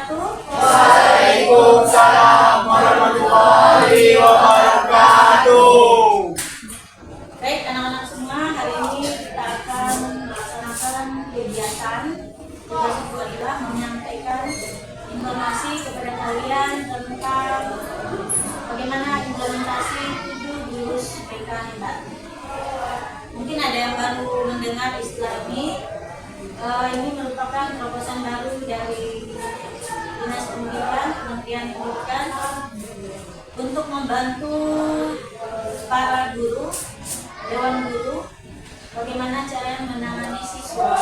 wabarakatuh. Waalaikumsalam warahmatullahi wabarakatuh. Baik anak-anak semua, hari ini kita akan melaksanakan kegiatan. Tugas itu adalah menyampaikan informasi kepada kalian tentang bagaimana implementasi 7 jurus BK Hebat. Mungkin ada yang baru mendengar istilah ini. Ini merupakan terobosan baru dari Dinas Pendidikan, Kementerian Pendidikan untuk membantu para guru, dewan guru, bagaimana cara menangani siswa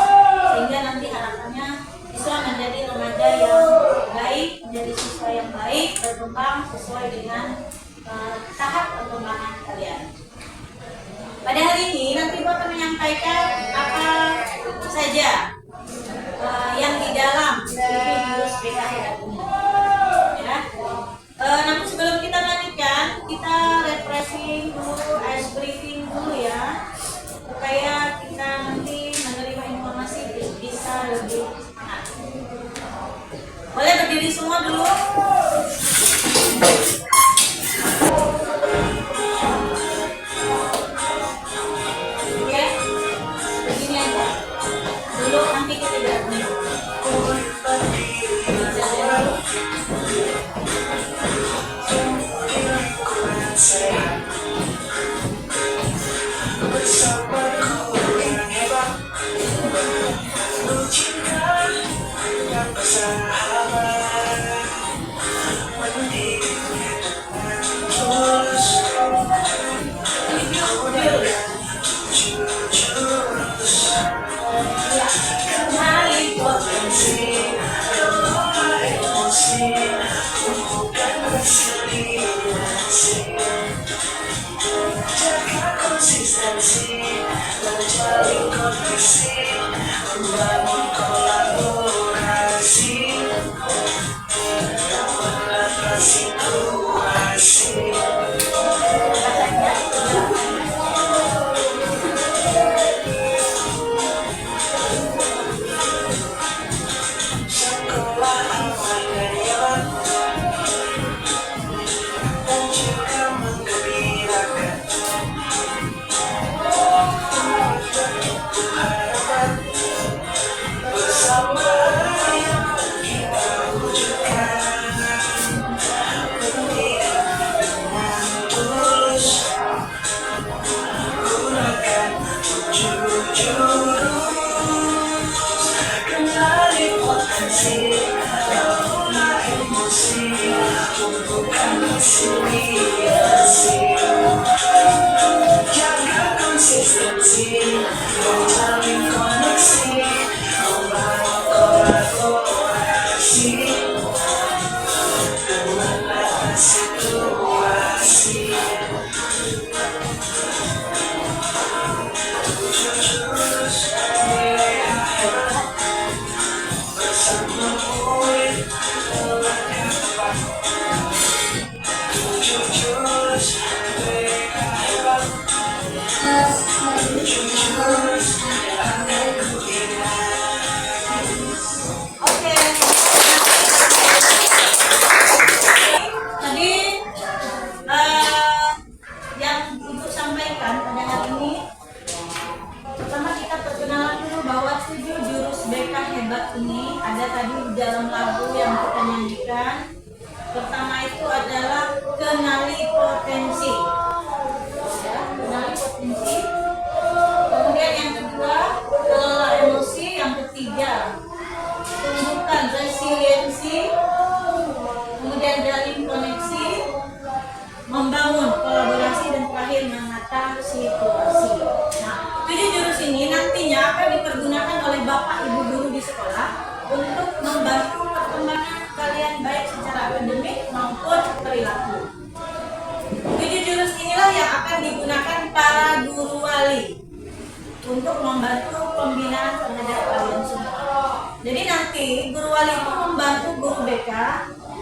sehingga nanti harapannya siswa menjadi remaja yang baik, menjadi siswa yang baik, berkembang sesuai dengan tahap perkembangan kalian. Pada hari ini nanti Bapak menyampaikan apa saja yang di dalam jurus BK Hebat ini. Ya. Namun sebelum kita lanjutkan, kita refreshing dulu, ice breathing dulu ya, supaya kita nanti menerima informasi bisa lebih semangat. Boleh berdiri semua dulu. Oke, begini aja. Dulu nanti kita lihat. Ini ada tadi di dalam lagu yang kita nyanyikan. Pertama itu adalah kenali potensi, ya, kenali potensi. Kemudian yang kedua kelola emosi. Yang ketiga tumbuhkan resiliensi. Kemudian jalin koneksi, membangun kolaborasi, dan terakhir menata situasi. Nah, 7 jurus ini nantinya akan dipergunakan oleh Bapak Ibu guru di sekolah untuk membantu perkembangan kalian baik secara akademik maupun perilaku. 7 jurus inilah yang akan digunakan para guru wali untuk membantu pembinaan terhadap kalian semua. Jadi nanti guru wali itu membantu guru BK.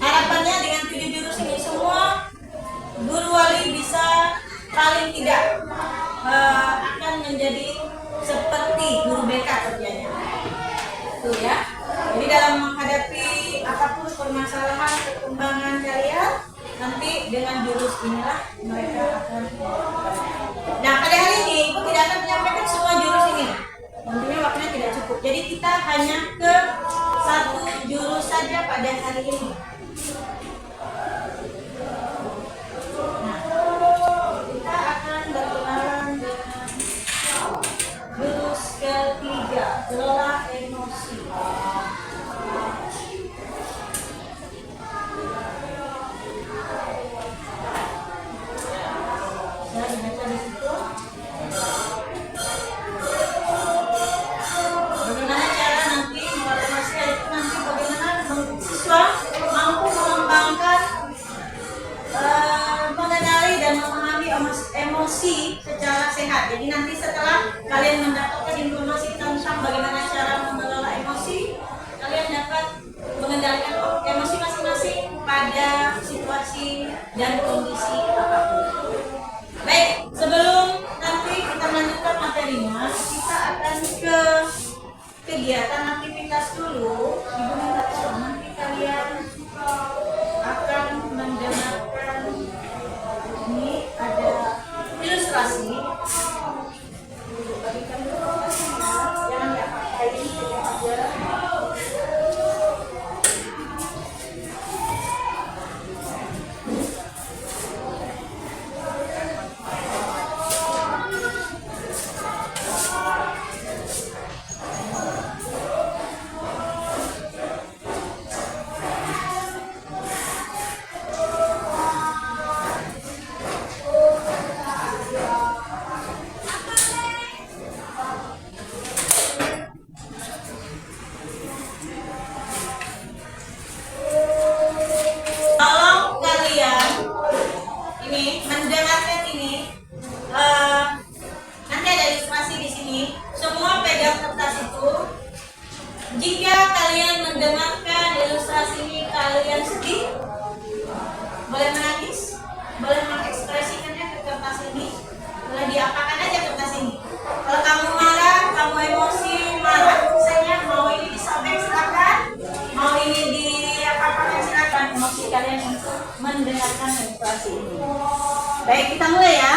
Harapannya dengan 7 jurus ini semua guru wali bisa paling tidak akan menjadi seperti guru BK kerjanya. Tuh ya. Jadi dalam menghadapi apapun satu permasalahan perkembangan kalian, nanti dengan jurus inilah mereka akan. Nah, pada hari ini Ibu tidak akan menyampaikan semua jurus ini. Tentunya waktunya tidak cukup. Jadi kita hanya ke satu jurus saja pada hari ini. Nah, kita akan berkenalan dengan jurus ketiga, kelola emosi. Ya, dibaca di situ. Bagaimana cara nanti mengelola emosi, itu nanti bagaimana siswa mampu mengembangkan, mengenali dan memahami emosi secara sehat. Jadi nanti setelah kalian mendapatkan informasi tentang bagaimana cara mengelola emosi, kalian dapat mengendalikan emosi masing-masing pada situasi dan kondisi apapun. Baik, sebelum nanti kita melanjutkan materinya, kita akan ke kegiatan aktivitas dulu. Ibu minta tolong nanti kalian akan mendengarkan, ini ada ilustrasi. Ibu bagikan dulu ilustrasinya, jangan diapa-apain, pegang aja. Tolong kalian ini mendengarkan ini, nanti ada ilustrasi di sini. Semua pegang kertas itu. Jika kalian mendengarkan ilustrasi ini kalian sedih, boleh menangis, boleh mengekspresikannya ke kertas ini, boleh diapakan aja kertas ini. Kalau kamu marah, kamu emosi, marah, misalnya mau ini disobek silakan, mau ini diapakan silakan. Emosi kalian untuk mendengarkan ilustrasi ini. Baik, kita mulai ya.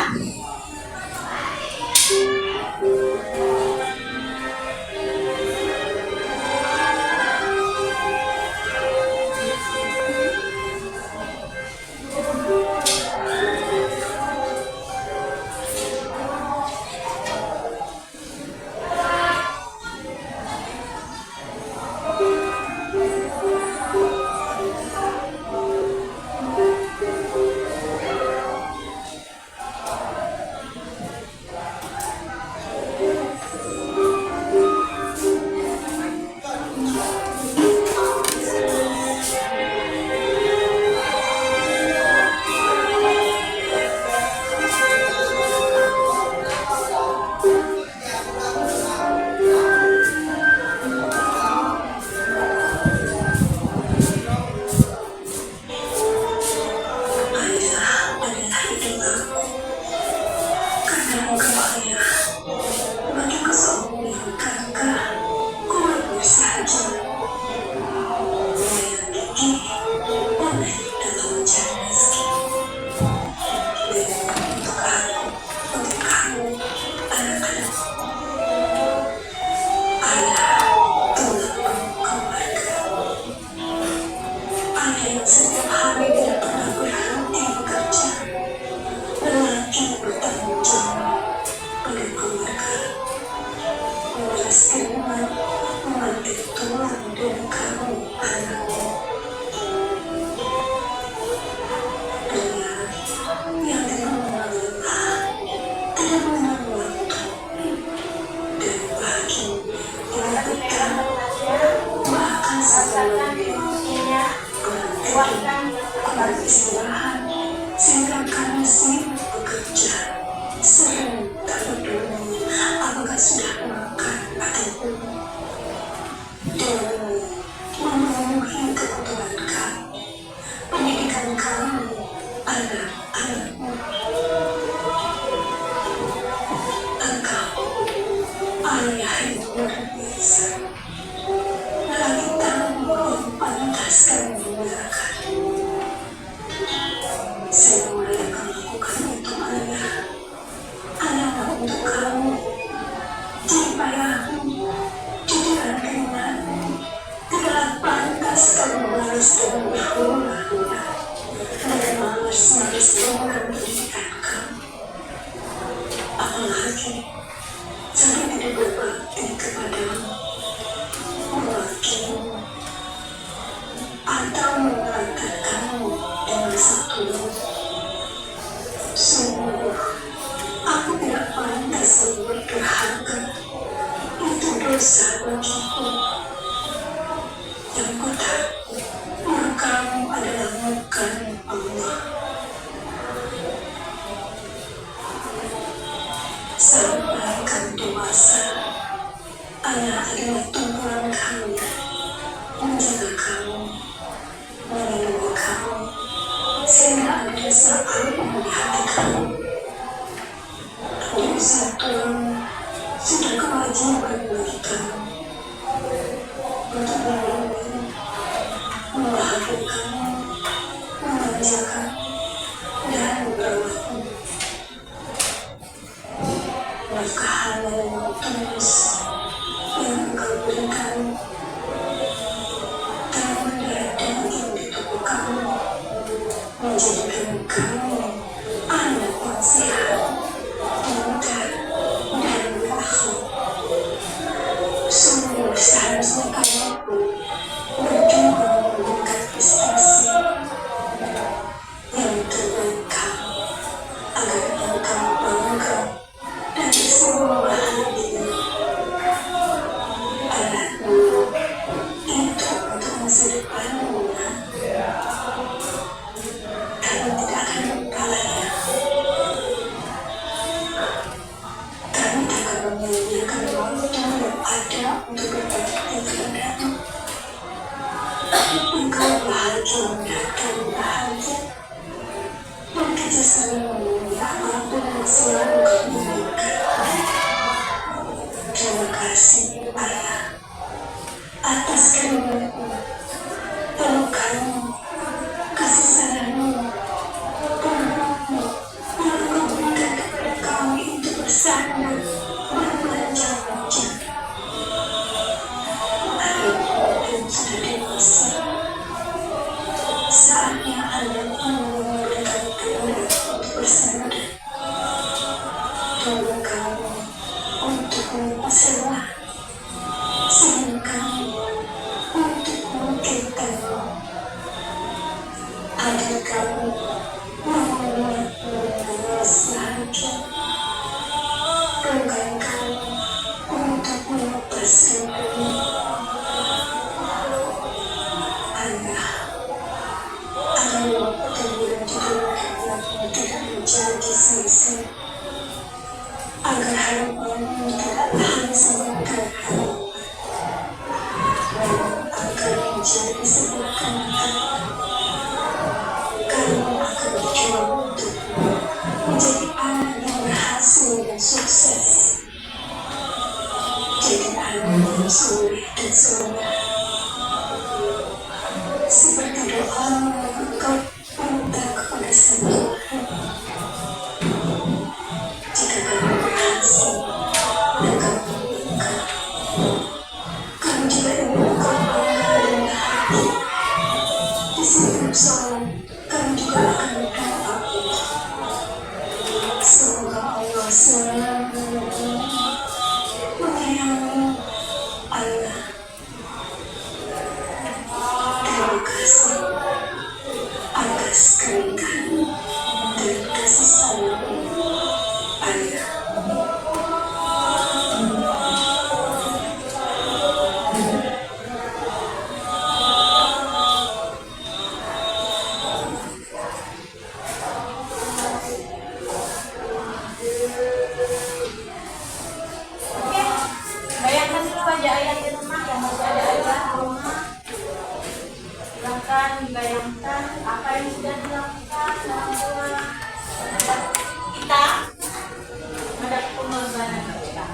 Setiap hari tidak pernah berhenti bekerja, berlaki bertanggung jawab pada keluarga, mengurus rumah, memantik tulang dan kamu anaknya. Pria yang tidak mengenal lelah, tidak mengenal waktu, dan pagi melakukan bahkan sebelum beristirahat sehingga kami sibuk bekerja, sering tak peduli apakah sudah makan atau belum, demi memenuhi kebutuhan kami, pendidikan kami, anak-anakmu. Engkau ayah yang luar biasa, lagi tamu yang pantaskan kebersihan pendidikan kamu. Apalagi saya tidak berbakti kepadamu, mewakilimu, atau mengantar kamu dengan satu. Sungguh, aku tidak pantas sebut durhaka. Itu dosa bagiku. Yang ku tahu, murkamu adalah murka Allah. Sampai kamu dewasa, ayah adalah tumpuan kamu, menjaga kamu, melindungi kamu, sehingga ada rasa aman di hati kamu. Di usia tuamu, sudah kewajiban bagi kamu untuk melindungi, memahami kamu, memanjakan, dan merawatmu. Nafkah halal yang tulus yang engkau berikan telah mendarah daging di tubuh kamu, menjadikan kamu anak yang sehat, muda, dan berakhlak. Sungguh seharusnya kamu berjuang meningkat prestasi yang terbaik kamu, agar engkau bangga dari semua hal ini. Anakmu, itu untuk masa depanmu, nak. Kamu tidak akan lupa ya. Kamu akan menyediakan waktu yang ada untuk berbakti kepadamu. Engkau bahagia dan bahagia. Bekerja sama memenuhi apapun yang selalu kamu inginkan. Terima kasih, Ayah, atas keringatmu, pelukanmu, kasih sayangmu, peluangmu yang engkau berikan kepada kami untuk bersama berbelanja-belanja. Adikmu sudah dewasa. Saatnya anakmu memberikan kehendak untuk bersandar. Tunggu kamu untuk mempersewa, sayang kamu untuk memikirkanmu, agar kamu membuatmu menangis bahagia, enggan kamu untuk melepaskanmu. Ayah, ada waktu yang diberikan tidak menjadi sia-sia, agar harapanmu tidak hanya sebagai harapan, namun agar menjadi sebuah kenyataan. Kamu akan berjuang untuk menjadi anak yang berhasil dan sukses, jadi anak yang soleh dan soleh, seperti doa yang engkau minta kepada Sang Tuhan. Jika kamu berhasil dan kamu menikah, kamu juga ingin engkau bangga dan bahagia. Di setiap sholat, kamu juga akan berdoa, semoga Allah selalu menyayangi Allah. Terima kasih atas keringat dan kasih sayang Ayah. Bayangkan dulu aja ayah di rumah yang masih ada ayah di rumah. Silahkan bayangkan apa yang sudah dilakukan orang tua kita terhadap pengorbanan kita.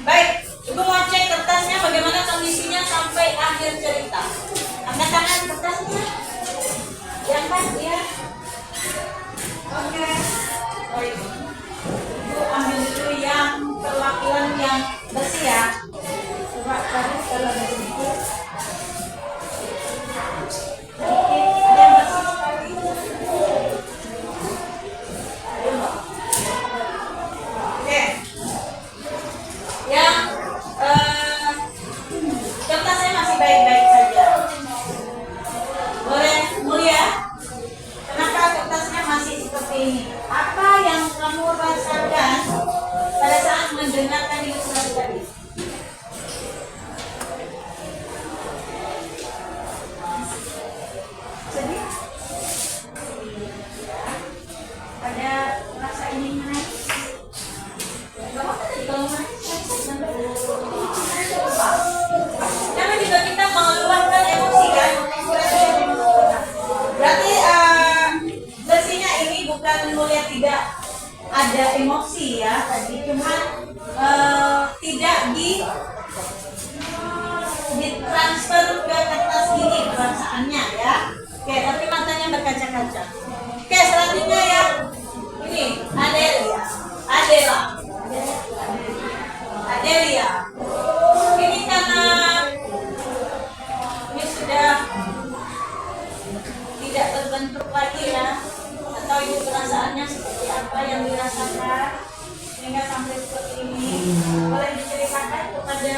Baik, Ibu mau cek kertasnya bagaimana kondisinya sampai akhir cerita. Angkat tangan kertasnya. Diangkat ya. Oke. Baik. Ibu ambil dulu yang perwakilan yang bersih ya. Coba tadi kalau ada sedikit. Sedikit. Ada yang bersih sekali. perasaannya ya. Oke, tapi matanya berkaca-kaca. Oke, selanjutnya ya. Ini Adelia. Adela. Adelia. Ini karena ini sudah tidak terbentuk lagi ya, atau ibu perasaannya seperti apa yang dirasakan sehingga sampai seperti ini. Boleh diceritakan kepada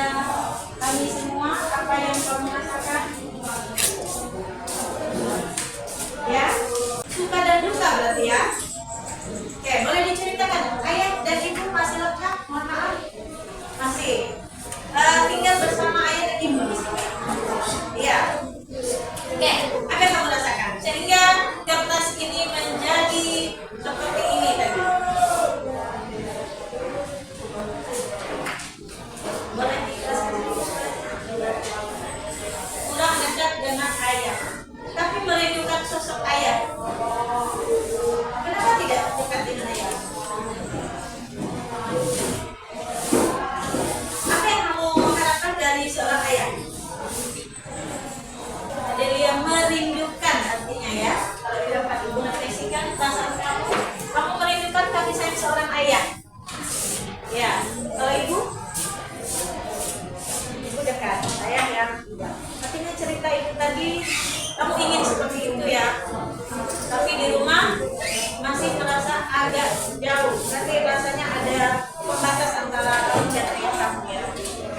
kami semua apa yang kamu rasakan? Ya, suka dan duka berarti ya. Oke, boleh diceritakan. Ayah dan ibu masih lengkap? Mohon maaf. Masih. Tinggal bersama ayah dan ibu di sini. Iya. Oke, apa yang kamu rasakan? Sehingga kertas ini menjadi seperti ini tadi. Boleh dijelaskan? Kurang dekat dengan ayah, tapi merindukan sosok ayah. Kenapa tidak dekat dengan ayah? Apa yang kamu harapkan dari seorang ayah? Adelia merindukan artinya ya. Kalau dapat ibu refleksikan perasaan kamu merindukan kasih sayang seorang ayah. Ya, kalau ibu dekat ayah ya. Artinya cerita ibu tadi kamu ingin seperti itu ya. Tapi di rumah masih merasa agak jauh. Nanti rasanya ada pembatas antara kamu dan ayah kamu ya.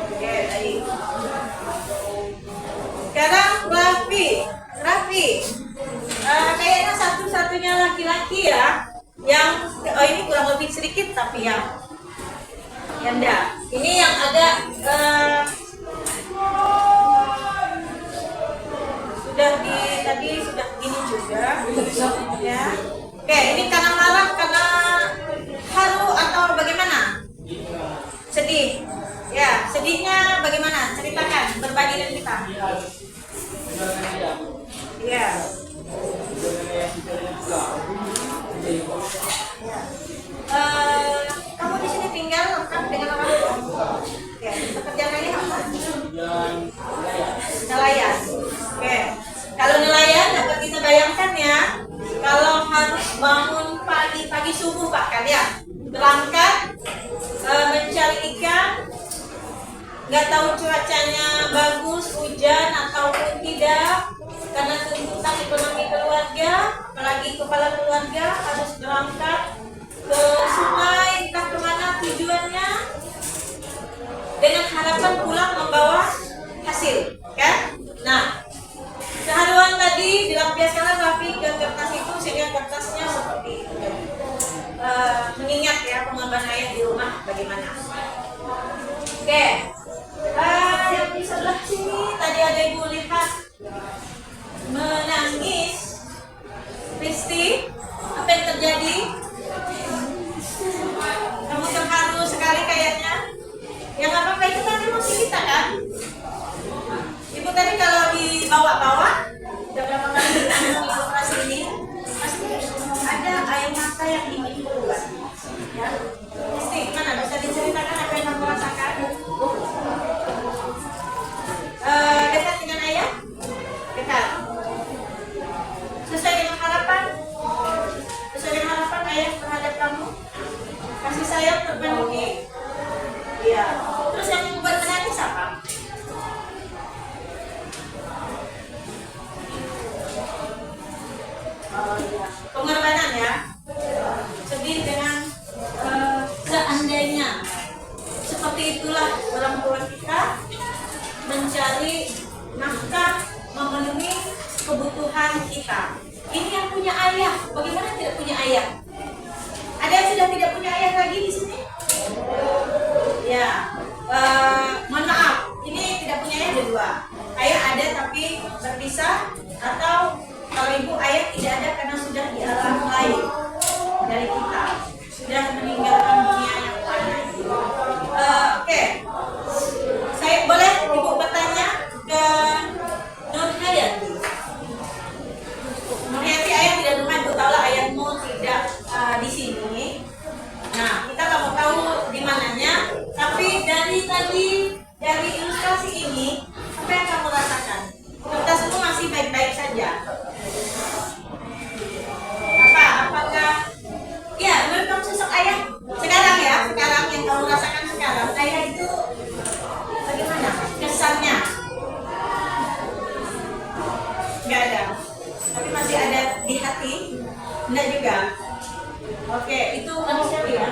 Oke, baik. Sekarang Raffi, kayaknya satu-satunya laki-laki ya yang ini kurang lebih sedikit tapi ya Yanda. Ini yang agak tadi sudah gini juga ya. Oke, ini karena marah, karena haru atau bagaimana? Sedih. Ya, sedihnya bagaimana? Ceritakan, berbagi dengan kita. Ya. Kamu di sini tinggal lengkap dengan orang tua? Ya, pekerjaan ini apa? Nelayan. Oke. Kalau nelayan dapat kita bayangkan ya, kalau harus bangun pagi subuh bahkan ya, berangkat mencari ikan, nggak tahu cuacanya bagus, hujan ataupun tidak, karena tuntutan ekonomi keluarga, apalagi kepala keluarga harus berangkat ke sungai, entah kemana tujuannya, dengan harapan pulang membawa hasil, kan? Nah, keharuan tadi dilampiaskan Raffi ke kertas itu sehingga kertasnya seperti itu. Mengingat ya pengorbanan ayah di rumah bagaimana. Oke, yang di sebelah sini tadi ada ibu lihat menangis. Kristi, apa yang terjadi? Kamu terharu sekali kayaknya. Yang apa-apa itu kan emosi kita kan? Ibu tadi kalau dibawa-bawa beberapa kali di operasi ini pasti ada air mata yang ingin keluar. Ya, Kristi, mana bisa diceritakan apa yang kamu rasakan? Dekat dengan ayah? Dekat. Sesuai dengan harapan? Sesuai dengan harapan ayah terhadap kamu? Kasih sayang terpenuhi? Iya. Terus yang membuat menangis apa? Pengorbanan ya. Sedih dengan seandainya. Seperti itulah orang tua kita mencari nafkah, memenuhi kebutuhan kita. Ini yang punya ayah, bagaimana tidak punya ayah? Ada yang sudah tidak punya ayah lagi di sini? Ya, mohon maaf, ini tidak punya ayah ada dua. Ayah ada tapi berpisah, atau kalau ibu ayah tidak ada karena sudah di alam lain dari kita, sudah meninggalkan dunia yang fana. Oke. Saya boleh ibu bertanya ke Nur Hayati. Nur Hayati, ayah tidak rumah, ibu tahu lah ayahmu tidak di sini. Nah, kita nggak mau tahu di mananya, tapi dari tadi dari ilustrasi ini apa yang Enggak juga. Oke, itu manusiawi ya.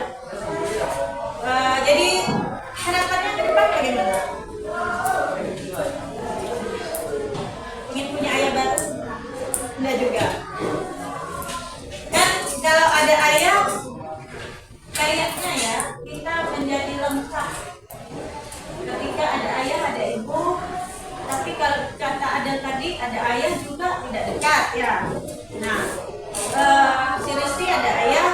Jadi harapannya ke depan bagaimana? Ingin punya ayah baru? Enggak juga. Kan kalau ada ayah, kayaknya ya kita menjadi lengkap. Ketika ada ayah, ada ibu. Tapi kalau kata ada tadi, ada ayah juga tidak dekat ya. Nah, si Risti ada ayah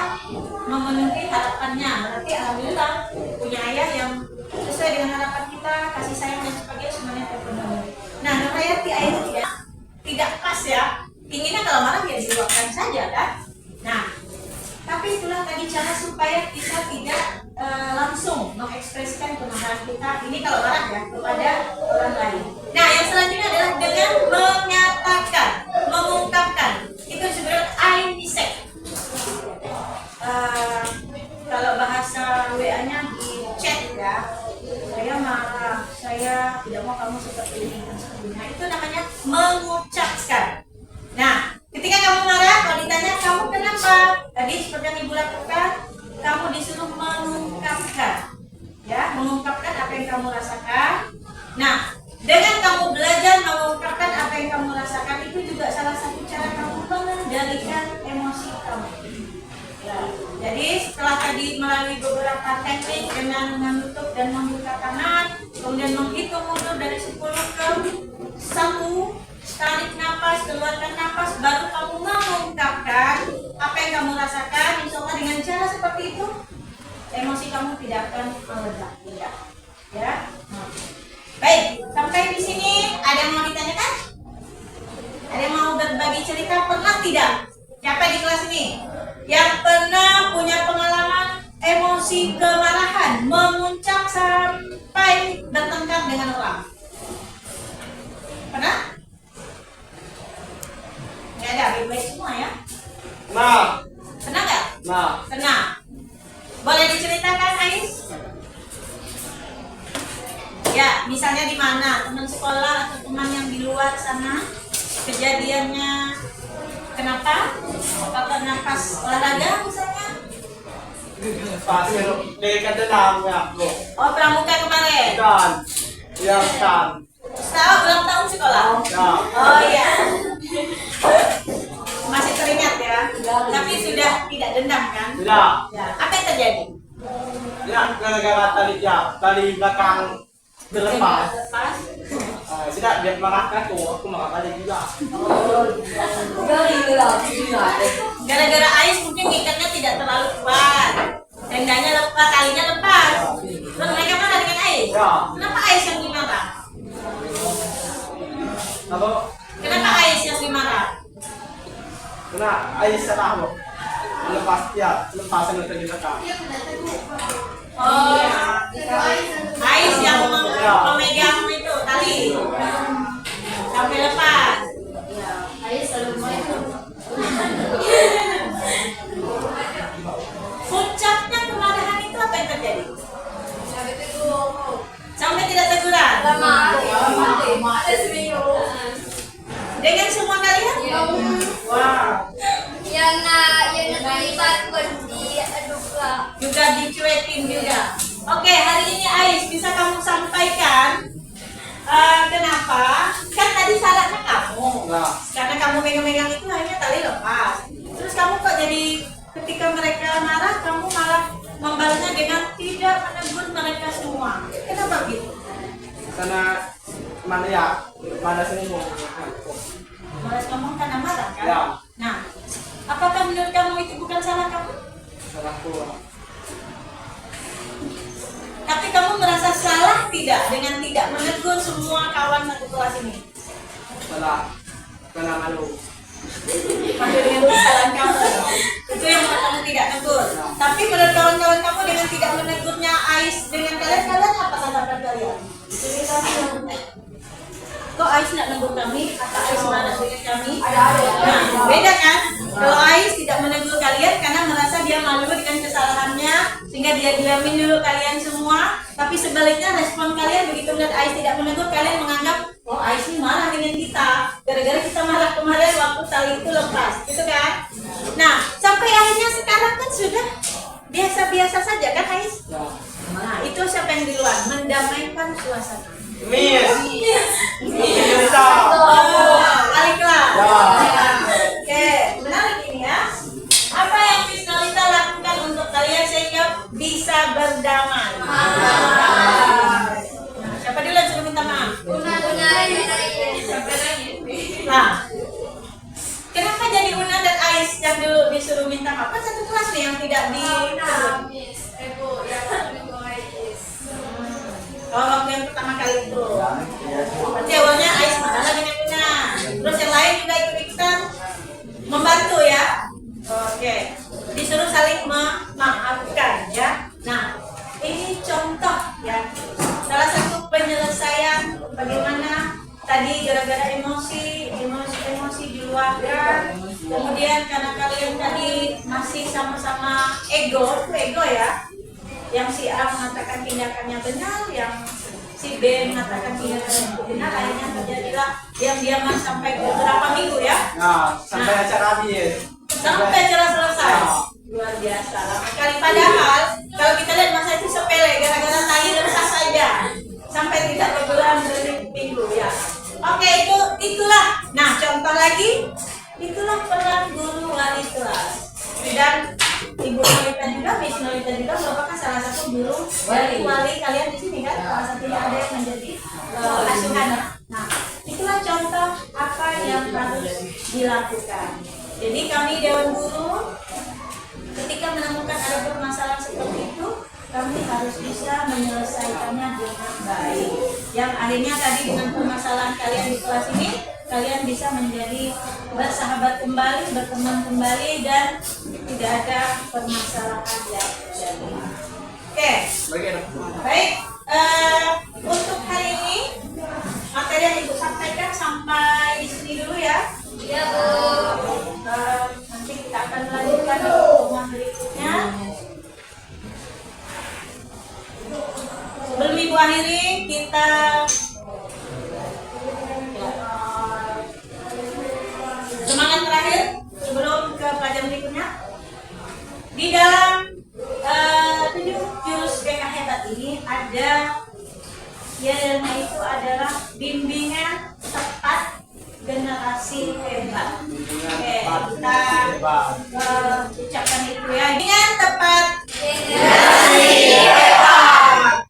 memenuhi harapannya. Berarti alhamdulillah punya ayah yang sesuai dengan harapan kita, kasih sayang dan sebagainya semuanya terpenuhi. Nah, Nurhayati ayah itu tidak pas ya. Inginnya kalau marah ya diluapkan saja kan. Nah, tapi itulah tadi cara supaya kita tidak langsung mengekspresikan kemarahan kita. Ini kalau marah ya kepada orang lain. Nah, yang selanjutnya adalah dengan menyatakan, mengungkapkan. Itu sebenarnya Ainisek. Kalau bahasa WA-nya di chat ya, saya marah, saya tidak mau kamu seperti ini dan sebagainya. Itu namanya mengucapkan. Nah, ketika kamu marah, kalau ditanya kamu kenapa, tadi seperti yang ibu lakukan, kamu disuruh mengungkapkan, ya, mengungkapkan apa yang kamu rasakan. Nah, dengan kamu belajar mengungkapkan apa yang kamu rasakan, itu juga salah satu cara kamu mengendalikan emosi kamu. Ya, jadi setelah tadi melalui beberapa teknik dengan menutup dan membuka tangan, kemudian menghitung mundur dari 10 ke 1, tarik nafas, keluarkan nafas, baru kamu mengungkapkan apa yang kamu rasakan. Insya Allah dengan cara seperti itu, emosi kamu tidak akan meledak, tidak. Ya. Baik, sampai di sini ada yang mau ditanyakan? Ada yang mau berbagi cerita? Pernah tidak? Siapa di kelas ini yang pernah punya pengalaman emosi kemarahan memuncak sampai bertengkar dengan orang? Pernah? Nggak ada, baik-baik semua ya? Nah, Pernah nggak? nah, Pernah. Boleh diceritakan, Ais? Ya, misalnya di mana? Teman sekolah atau teman yang di luar sana? Kejadiannya kenapa? Apa karena pas olahraga misalnya? pasti dekat dalam ya, bro. Oh, pramuka kemarin. Kan, ya kan, Tahu ulang tahun sekolah? ya, Oh iya. Masih teringat ya. Tapi sudah tidak dendam kan? tidak, Ya. Apa yang terjadi? ya gara-gara tali belakang terlepas. Lepas. Tidak dia marah aku marah balik juga. Gara-gara Ais mungkin ngikatnya tidak terlalu kuat. Tendanya lepas, talinya lepas. Terus mereka marah dengan Ais. Ya, Kenapa Ais yang dimarah? apa? Kenapa Ais yang dimarah? Kena air salah bro. Lepas ya, lepas yang tadi belakang. Oh, Ais yang memegang itu tali sampai lepas. Puncaknya kemarahan itu apa yang terjadi? Sampai tidak teguran. Dengan semua kalian? Wah. Juga dicuekin juga. Oke, hari ini Ais bisa kamu sampaikan kenapa? Kan tadi salahnya kamu. Nah, Karena kamu megang-megang itu akhirnya tali lepas. Terus kamu kok jadi ketika mereka marah kamu malah membalasnya dengan tidak menegur mereka semua. Kenapa gitu? karena mana ya, mana sini mau. Balas kamu karena marah kan? Ya. Nah, apakah menurut kamu itu bukan salah kamu? Salahku. Tapi kamu merasa salah tidak dengan tidak menegur semua kawan satu kelas ini? Salah. Karena malu. Maksudnya dengan kesalahan kamu itu yang membuat kamu tidak negur. Tapi menurut kawan-kawan kamu dengan tidak menegurnya Ais dengan kalian apa tanggapan kalian? Kok Ais tidak negur kami? Atau Ais marah dengan kami? Nah, beda kan? Kalau Ais tidak menegur kalian karena merasa dia malu dengan kesalahannya, sehingga dia diamin dulu kalian semua. Tapi sebaliknya respon kalian begitu melihat Ais tidak menegur, kalian menganggap oh Ais ini marah dengan kita gara-gara kita marah kemarin waktu tali itu lepas, gitu kan? Nah, sampai akhirnya sekarang kan sudah biasa-biasa saja kan, Ais? Ya. Nah, itu siapa yang di luar? Mendamaikan suasana. Miss. Miss. Baliklah. Ya. Oke, menarik ini ya. Apa yang Miss Nolita lakukan untuk kalian sehingga bisa berdamai? Nah, siapa dulu yang suruh minta maaf? Nah, kenapa jadi Una dan Ais yang dulu disuruh minta maaf? Kan satu kelas nih yang tidak di. Oh, waktu yang pertama kali itu. Berarti awalnya Ais marah dengan Una. Terus yang lain juga ikut-ikutan membantu ya. Oke. Disuruh saling memaafkan ya. Nah, ini contoh ya. Salah satu penyelesaian bagaimana tadi gara-gara emosi diluapkan. Kemudian karena kalian tadi masih sama-sama ego ya. Yang si A mengatakan tindakannya benar, yang si B mengatakan tindakannya benar, akhirnya terjadilah diam-diaman sampai beberapa minggu ya. Nah, sampai acara habis. Sampai acara selesai. Luar biasa. Lama kali, padahal kalau kita lihat masa itu sepele, gara-gara tadi resah saja. Sampai tidak berbulan berminggu ya. Oke, itulah. Nah, contoh lagi, itulah peran guru wali kelas. Dan Ibu Nolita juga, Miss Nolita juga merupakan salah satu guru dari wali kalian di sini kan. Salah satunya ada yang menjadi asuhan. Nah, itulah contoh apa yang harus dilakukan. Jadi kami Dewan Guru ketika menemukan ada permasalahan seperti itu, kami harus bisa menyelesaikannya dengan baik. Yang akhirnya tadi dengan permasalahan kalian di kelas ini, kalian bisa menjadi bersahabat kembali, berteman kembali, dan tidak ada permasalahan yang terjadi. Oke, baik. Untuk hari ini materi yang Ibu sampaikan sampai di sini dulu ya. Iya, Bu. Nanti kita akan lanjutkan di pertemuan berikutnya. Sebelum Ibu akhiri, kita semangat terakhir sebelum ke pelajaran berikutnya. Di dalam 7 jurus BK hebat ini ada yang itu adalah bimbingan tepat generasi hebat. Oke, kita ucapkan itu ya. Bimbingan tepat generasi hebat.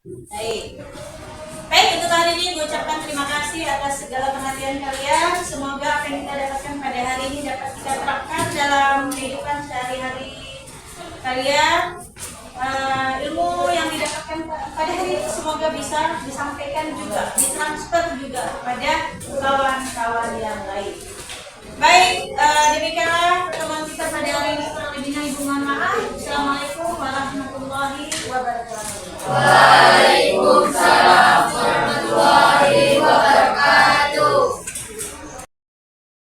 Baik, untuk hari ini gue ucapkan terima kasih atas segala perhatian kalian. Semoga apa yang kita dapatkan pada hari ini dapat kita terapkan dalam kehidupan sehari-hari kalian. Ilmu yang didapatkan pada hari ini semoga bisa disampaikan juga, ditransfer juga kepada kawan-kawan yang lain. Baik, demikianlah pertemuan kita pada hari ini. Kurang lebihnya Ibu mohon maaf. Assalamualaikum warahmatullahi wabarakatuh.